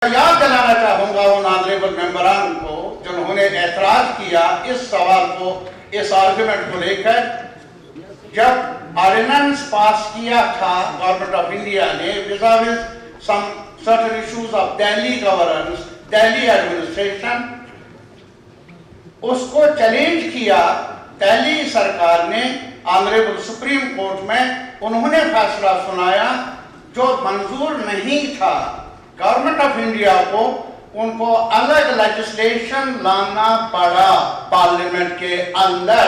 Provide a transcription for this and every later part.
یاد دلانا چاہوں گا ان آنریبل ممبران کو جنہوں نے اعتراض کیا اس سوال کو، اس آرگومنٹ کو لے کر، جب آرڈیننس پاس کیا تھا گورنمنٹ آف انڈیا نے vis-a-vis some certain issues of Delhi governance, Delhi administration، اس کو چیلنج کیا دہلی سرکار نے آنریبل سپریم کورٹ میں، انہوں نے فیصلہ سنایا جو منظور نہیں تھا گورنمنٹ آف انڈیا کو، ان کو الگ لیجسلیشن لانا پڑا پارلیمنٹ کے اندر،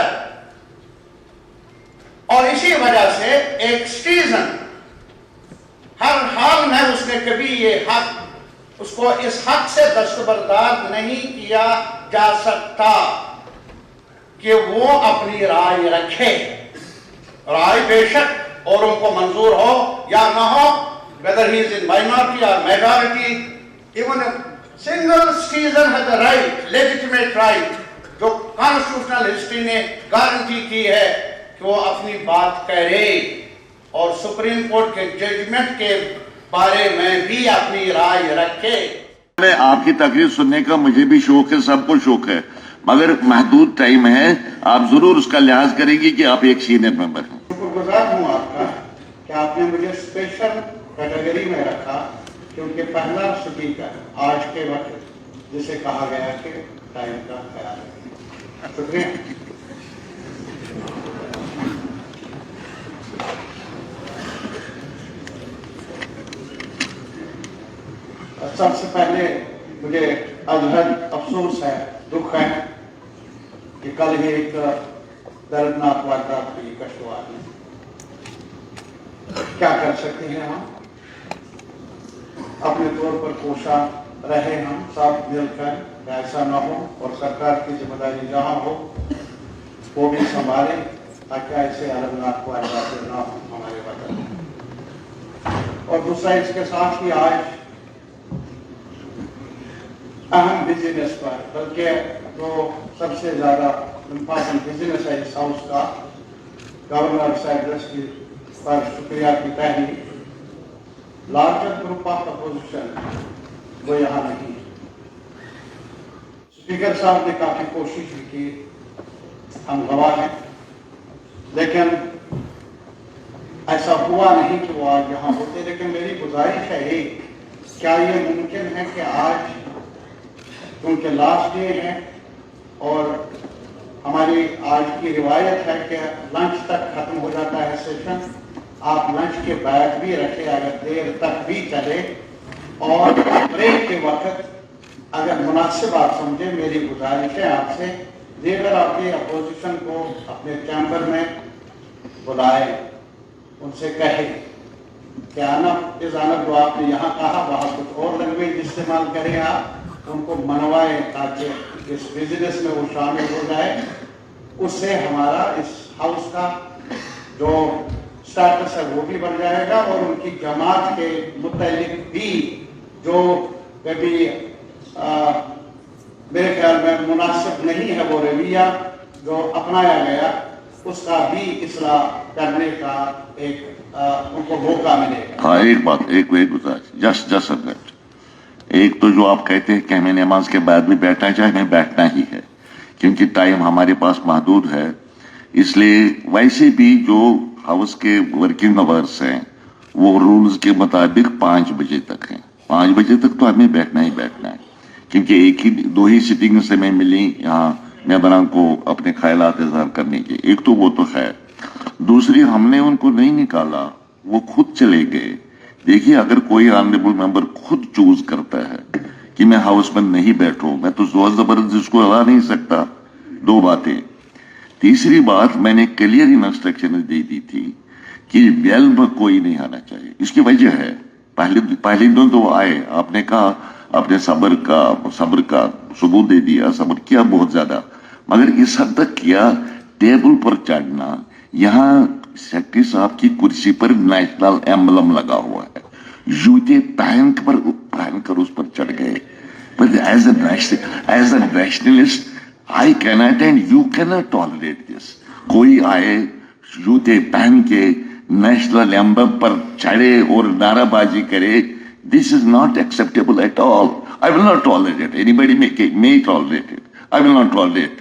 اور اسی وجہ سے ایک سٹیزن ہر حال میں اس نے کبھی یہ حق، اس کو اس حق سے دستبردار نہیں کیا جا سکتا کہ وہ اپنی رائے رکھے، رائے بے شک اور ان کو منظور ہو یا نہ ہو، whether he is in minority or majority, even a single citizen has a right, legitimate right، جو constitutional history نے گارنٹی کی ہے کہ وہ اپنی بات کرے اور سپریم کورٹ کے ججمنٹ کے بارے میں بھی اپنی رائے رکھے۔ آپ کی تقریر سننے کا مجھے بھی شوق ہے، سب کو شوق ہے، مگر محدود ٹائم ہے، آپ ضرور اس کا لحاظ کریں گی کہ آپ ایک سینئر ممبر ہیں۔ شکر گزار ہوں آپ کا کہ آپ نے مجھے اسپیشل کیٹیگری میں رکھا، کیونکہ پہلا اسپیکر آج کے وقت جسے کہا گیا کہ ٹائم کا خیال رکھیں۔ شکریہ۔ سب سے پہلے مجھے ازحد افسوس ہے، دکھ ہے کہ کل ہی ایک دردناک واردات ہوئی کشتواڑ میں۔ کیا کر سکتے ہیں ہم؟ اپنے طور پر کوشاں رہے ہم سب مل کر کہ ایسا نہ ہو، اور سرکار کی ذمہ داری جہاں ہو وہ بھی سنبھالے تاکہ ایسے دردناک وارداتیں نہ ہوں ہمارے وطن میں۔ اور دوسرا اس کے ساتھ ہی آج اہم بزنس پر، بلکہ جو سب سے زیادہ امپارٹنٹ بزنس ہے اس ہاؤس کا، گورنر سائپرس کی پر شکریہ کی تحریک، لارجر گروپ آف اپوزیشن وہ یہاں نہیں۔ اسپیکر صاحب نے کافی کوشش بھی کی، ہم گواہ ہیں، لیکن ایسا ہوا نہیں کہ وہ آج یہاں ہوتے۔ لیکن میری گزارش ہے ایک، کیا یہ ممکن ہے کہ آج کیونکہ لاسٹ ڈے ہے اور ہماری آج کی روایت ہے کہ لنچ تک ختم ہو جاتا ہے سیشن، آپ لنچ کے بعد بھی رکھے، اگر دیر تک بھی چلے، اور بریک کے وقت اگر مناسب آپ سمجھے، میری گزارش ہے آپ سے دیگر آپ کے اپوزیشن کو اپنے چیمبر میں بلائے، ان سے کہے کہ آنف جو آپ نے یہاں کہا وہاں کچھ اور لینگویج استعمال کریں، آپ ان کو منوائیں تاکہ اس بزنس میں وہ شامل ہو جائے۔ اس سے ہمارا اس ہاؤس کا جو سٹیٹس ہے وہ بھی بڑھ جائے گا، اور ان کی جماعت کے متعلق بھی جو کبھی میرے خیال میں مناسب نہیں ہے وہ رویہ جو اپنایا گیا، اس کا بھی اصلاح کرنے کا ایک ان کو موقع ملے گا۔ ہاں، ایک بات، ایک جسٹ ایک تو جو آپ کہتے ہیں کہ ہمیں نماز کے بعد بھی بیٹھنا چاہے، ہمیں بیٹھنا ہی ہے، کیونکہ ٹائم ہمارے پاس محدود ہے۔ اس لیے ویسے بھی جو ہاؤس کے ورکنگ آورس ہیں وہ رولز کے مطابق 5 بجے تک ہیں۔ 5 بجے تک تو ہمیں بیٹھنا ہی بیٹھنا ہے، کیونکہ دو ہی سٹنگ سے میں ملی یہاں ممبران کو اپنے خیالات اظہار کرنے کے۔ ایک تو وہ تو ہے، دوسری ہم نے ان کو نہیں نکالا، وہ خود چلے گئے۔ دیکھیے، اگر کوئی آنریبل ممبر خود چوز کرتا ہے کہ میں ہاؤس میں نہیں بیٹھوں، میں تو زور زبردستی اس کو ہلا نہیں سکتا۔ دو باتیں۔ تیسری بات، میں نے کلیئر انسٹرکشن دے دی تھی کہ ویل میں کوئی نہیں آنا چاہیے۔ اس کی وجہ ہے، پہلے دن تو آئے، آپ نے کہا، آپ نے صبر کا ثبوت دے دیا، صبر کیا بہت زیادہ، مگر اس حد تک کیا ٹیبل پر چڑھنا، یہاں سیکرٹری صاحب کی کرسی پر نیشنل ایمبلم لگا ہوا ہے، جوتے پہن کر اس پر چڑھ گئے۔ But as a nationalist, I cannot and you cannot tolerate this. کوئی آئے جوتے پہن کے نیشنل ایمبلم پر چڑھے اور نعرہ بازی کرے This is not acceptable at all. I will not tolerate it. Anybody may tolerate it. I will not tolerate.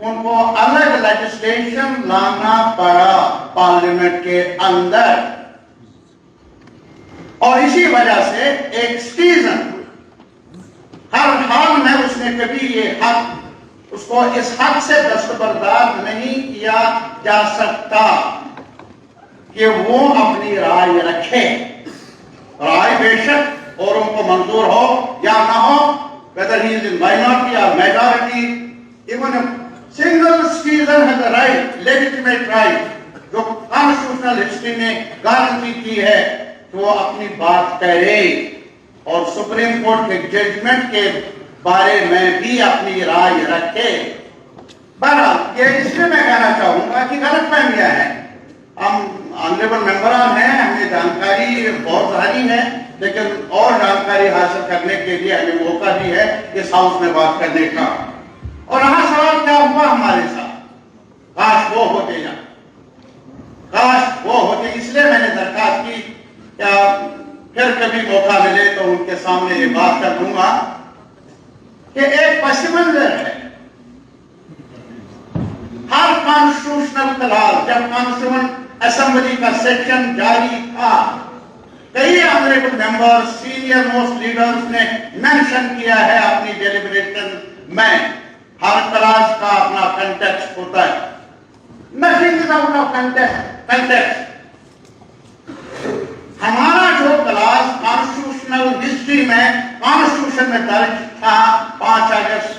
ان کو الگ لیجسلیشن لانا پڑا پارلیمنٹ کے اندر، اور اسی وجہ سے ایک سٹیزن ہر حال میں اس نے کبھی یہ حق، اس کو اس حق سے دستبردار نہیں کیا جا سکتا کہ وہ اپنی رائے رکھے، رائے بے شک اوروں کو منظور ہو یا نہ ہو، whether he is in minority or majority, even a single citizen has a right, legitimate right، جو constitutional history نے گارنٹی کی ہے کہ وہ اپنی بات کرے اور سپریم کورٹ کے ججمنٹ کے بارے میں بھی اپنی رائے رکھے۔ بہرحال یہ اس لیے میں کہنا چاہوں گا کہ غلط فہمیاں ہیں، ہم آنریبل ممبران ہیں، ہمیں جانکاری بہت ساری ہے، لیکن اور جانکاری حاصل کرنے کے لیے ہمیں موقع بھی ہے اس ہاؤس میں بات کرنے کا۔ اور یہاں سوال کیا ہوا ہمارے ساتھ، کاش وہ ہوتے یا کاش وہ ہوتے، اس لیے میں نے درخواست کی کہ پھر کبھی موقع ملے تو ان کے سامنے یہ بات کر دوں گا کہ ایک پس منظر ہے۔ ہر کانسٹیٹیوشنل کلاس جب کانسٹیٹیوشن اسمبلی کا سیشن جاری تھا، کئی آنریبل ممبر، سینئر موسٹ لیڈرز نے مینشن کیا ہے اپنی ڈیلیبریشن میں، ہر کلاس کا اپنا کنٹیکسٹ ہوتا ہے، nothing is out of context۔ ہمارا جو کلاس کانسٹیٹیوشنل ہسٹری میں کانسٹیٹیوشن میں درج تھا 5 اگست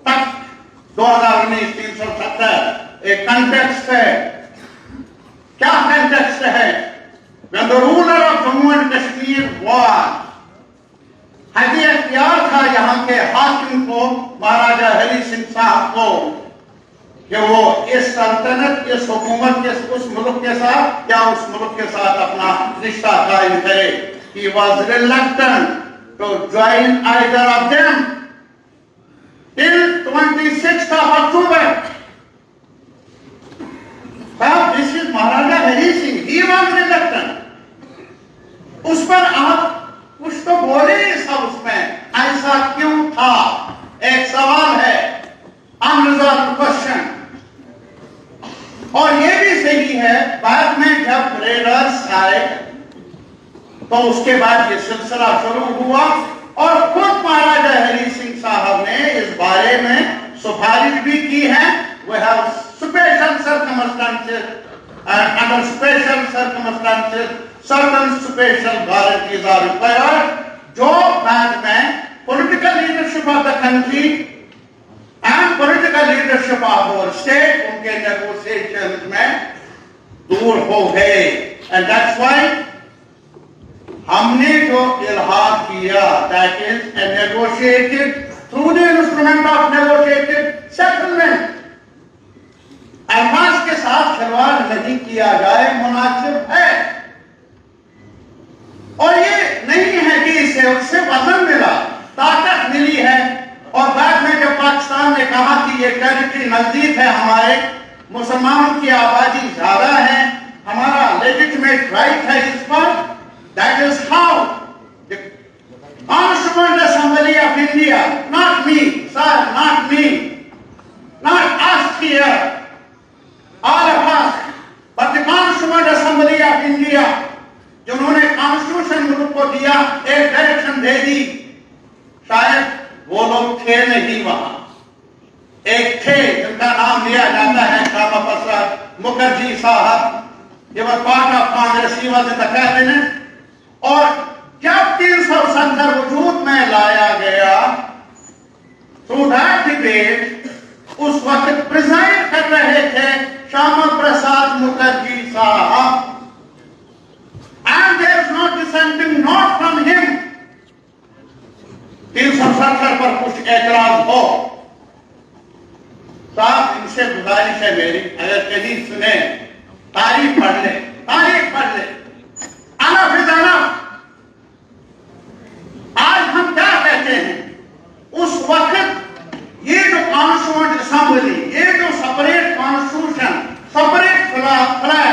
تک 2019 370، ایک کنٹیکسٹ ہے۔ کیا کنٹیکسٹ ہے؟ when the ruler of Jammu and Kashmir was، حد اختیار تھا یہاں کے حاکم کو، مہاراجہ ہری سنگھ صاحب کو، کہ وہ اس سلطنت، اس حکومت کے اس ملک کے ساتھ یا اس ملک کے ساتھ اپنا رشتہ قائم کرے۔ He was reluctant to join either of them till 26th of October۔ صاحب this is Maharaja Hari Singh, he was reluctant۔ اس پر آپ کچھ تو بولے اس ہاؤس میں، ایسا کیوں تھا؟ ایک سوال ہے، unresolved question۔ اور یہ بھی صحیح ہے، بعد میں جب ریڈرز آئے تو اس کے بعد یہ سلسلہ شروع ہوا، اور خود مہاراجہ ہری سنگھ صاحب نے اس بارے میں سفارش بھی کی ہے۔ We have special circumstances and under special circumstances certain special guarantees are required، جو بعد میں political leadership of the country and political leadership of our state ان کے negotiations میں دور ہو گئے۔ and that's why ہم نے جو الحاق کیا that is a negotiated through the instrument of negotiated settlement، الفاظ کے ساتھ کھلواڑ نہیں کیا جائے، مناسب ہے۔ اور یہ نہیں ہے کہ اس سے وزن ملا، طاقت ملی ہے، اور بعد میں جب پاکستان نے کہا کہ یہ ٹیریٹری نزدیک ہے، ہمارے مسلمانوں کی آبادی زیادہ ہے، ہمارا لیجٹمیٹ رائٹ ہے اس پر، that is how the Constituent Assembly of India, not me, sir, not me, not us here, all of us, but the Constituent Assembly of India، جنہوں نے کانسٹیٹیوشن ملک کو دیا، ایک ڈائریکشن دے دی، شاید وہ لوگ تھے نہیں وہاں، ایک تھے جن کا نام لیا جاتا ہے شیاما پرساد مکھرجی صاحب، یہ وہ part of Congress, he was in the cabinet. اور جب 370 وجود میں لایا گیا، تھرو دیٹ ڈیبیٹ اس وقت پریزائڈ کر رہے تھے شیاما پرساد مکھرجی صاحب، and there is no dissenting note from him۔ 370 پر کچھ اعتراض ہو، صاحب ان سے گزارش ہے میری، اگر کہیں سنیں، تاریخ پڑھ لے، تاریخ پڑھ لے، enough is enough۔ آج ہم کیا کہتے ہیں؟ اس وقت یہ جو کانسٹیٹیوئنٹ اسمبلی، یہ جو separate constitution, separate flag,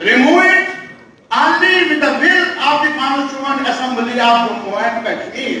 remove it only with the will of the Constituent Assembly of Jammu and Kashmir.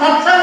70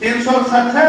370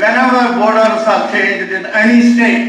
whenever borders are changed in any state,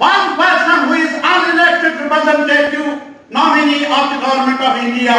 One person who is unelected representative nominee of the government of India.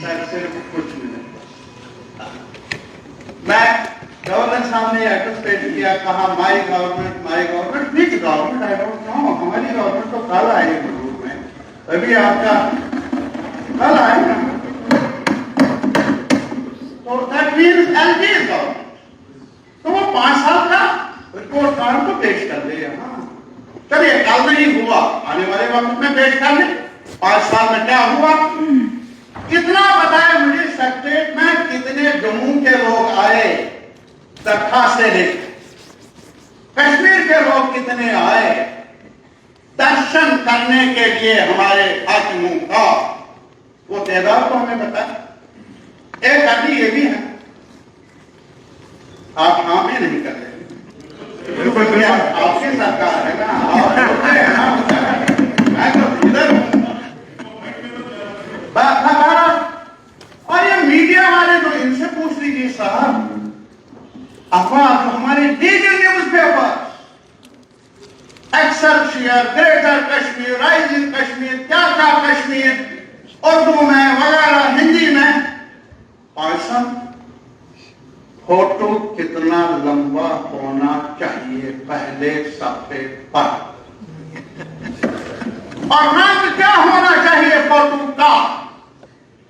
سر صرف کچھ minute میں governor صاحب نے address پیش کیا, کہا my government which government I don't know, ہماری government تو کل آئی ہے حضور میں, ابھی آپ کا کل آئے نا, تو that means L G is government, تو وہ 5 سال کا رپورٹ کارڈ کو پیش کر دے. ہاں چلیے کل نہیں ہوا, آنے والے وقت میں پیش کر لیں 5 سال میں کیا ہوا. کتنا بتائے مجھے سیکٹریٹ میں کتنے جموں کے لوگ آئے درخواستیں لے, کشمیر کے لوگ کتنے آئے درشن کرنے کے لیے ہمارے حاکموں کا, وہ تعداد تو ہمیں بتائے. ایک آدمی یہ بھی ہے, آپ ہاں بھی نہیں کر رہے, آپ کی سرکار ہے نا, آپ ہوتے ہیں نا, میں تو ادھر ہوں. اور یہ میڈیا والے جو ان سے پوچھ لیجیے صاحب, افواہ جو ہمارے دیگر news paper Excelsior, greater Kashmir, rising Kashmir, کیا کشمیر, اردو میں وغیرہ ہندی میں, پاکستان فوٹو کتنا لمبا ہونا چاہیے پہلے صفحے پر, اور رنگ کیا ہونا چاہیے فوٹو کا.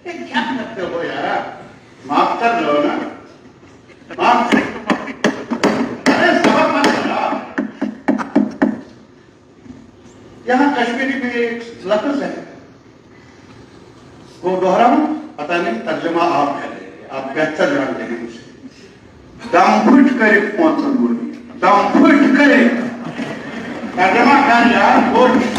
کیا کرتے ہو یار, معاف کر لو نا, معاف ارے سبق مت کرا. یہاں کشمیری میں ایک لفظ ہے, وہ دوہراؤں, پتہ نہیں ترجمہ آپ کر رہے ہیں, آپ بہتر جانتے ہیں مجھ سے. دم پھٹ کرے پہنچ بولی, دم پھٹ کرے, ترجمہ کر یار, وہ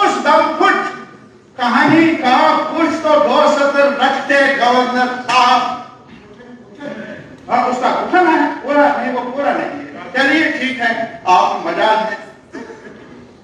اس دم پھٹ کہانی کا کچھ تو 2 سطر رکھتے گورنر صاحب. ہاں اس کا کتنا ہے, پورا نہیں, وہ پورا نہیں ہے. چلیے ٹھیک ہے, آپ مجاز ہیں.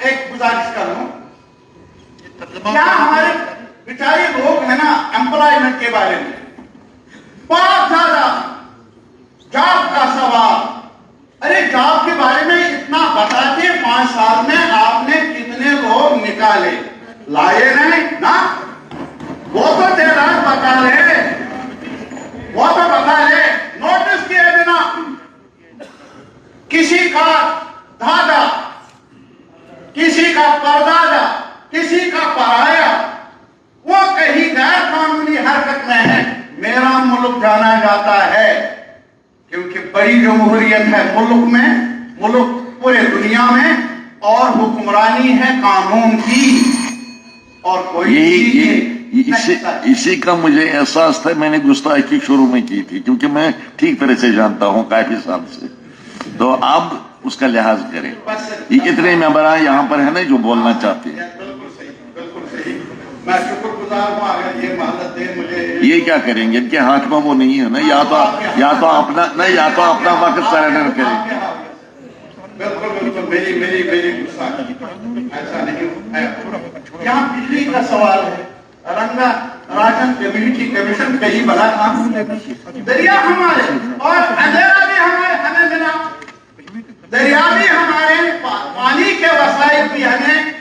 ایک گزارش کر لوں, کیا ہمارے بیچارے لوگ ہیں نا امپلائمنٹ کے بارے میں بہت زیادہ جاب کا سوال, ارے جاب کے بارے میں اتنا بتاتے 5 سال میں آپ نے کتنے لوگ نکالے, لائے نہیں نا, وہ تو تعداد بتا لے, وہ تو بتا لے. نوٹس کیے بنا کسی کا دادا, کسی کا پردادا, کسی کا پرایا, وہ کہیں غیر قانونی حرکت میں ہے, میرا ملک جانا جاتا ہے کیونکہ بڑی جمہوریت ہے ملک میں, ملک پورے دنیا میں, اور حکمرانی ہے قانون کی, اور کوئی اسی کا مجھے احساس تھا. میں نے گستاخی شروع میں کی تھی کیونکہ میں ٹھیک طرح سے جانتا ہوں کافی سال سے, تو اب اس کا لحاظ کریں. یہ اتنے ممبران یہاں پر ہیں نا جو بولنا چاہتے ہیں. بالکل صحیح, بالکل صحیح. میں شکر گزار ہوں اگر یہ مہلت دے مجھے. یہ کیا کریں گے, ان کے ہاتھ میں وہ نہیں ہے نا, یا تو اپنا وقت سرنڈر کریں. بالکل بالکل, میری گستاخی ایسا نہیں ہے. یہاں بجلی کا سوال ہے, رنگا راجن کمیونٹی کمیشن کئی بڑا کام, دریا ہمارے اور اندھیرا بھی ہمیں ملا, دریا بھی ہمارے, پانی کے وسائل بھی ہمیں,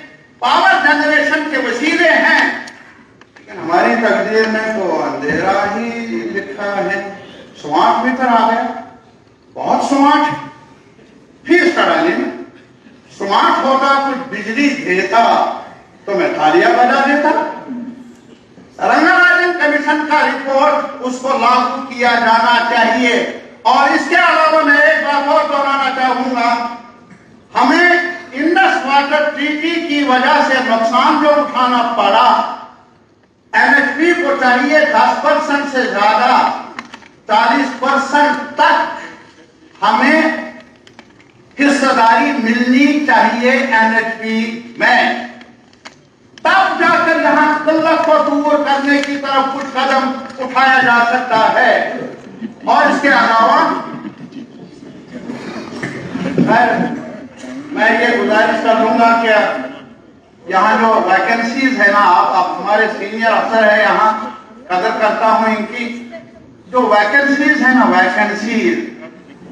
پاور جنریشن کے وسیلے ہیں, لیکن ہماری تقدیر میں تو اندھیرا ہی لکھا ہے. سمارٹ میٹر آ گیا, بہت سمارٹ, فیس کرانے میں سمارٹ ہوتا, کچھ بجلی دیتا تو میں تالیاں بجا دیتا. رنگا راجن کمیشن کا رپورٹ اس کو لاگو کیا جانا چاہیے. اور اس کے علاوہ میں ایک بات اور دہرانا چاہوں گا, ہمیں انڈس واٹر ٹریٹی کی وجہ سے نقصان جو اٹھانا پڑا, این ایچ پی کو چاہیے 10% سے زیادہ 40% تک ہمیں حصہ داری ملنی چاہیے این ایچ پی میں, تب جا کر یہاں قلت کو دور کرنے کی طرف کچھ قدم اٹھایا جا سکتا ہے. اور اس کے علاوہ میں یہ گزارش کر لوں گا کہ یہاں جو ویکنسیز ہے نا, آپ ہمارے سینئر افسر ہیں یہاں, قدر کرتا ہوں ان کی, جو ویکنسیز ہے نا, ویکنسیز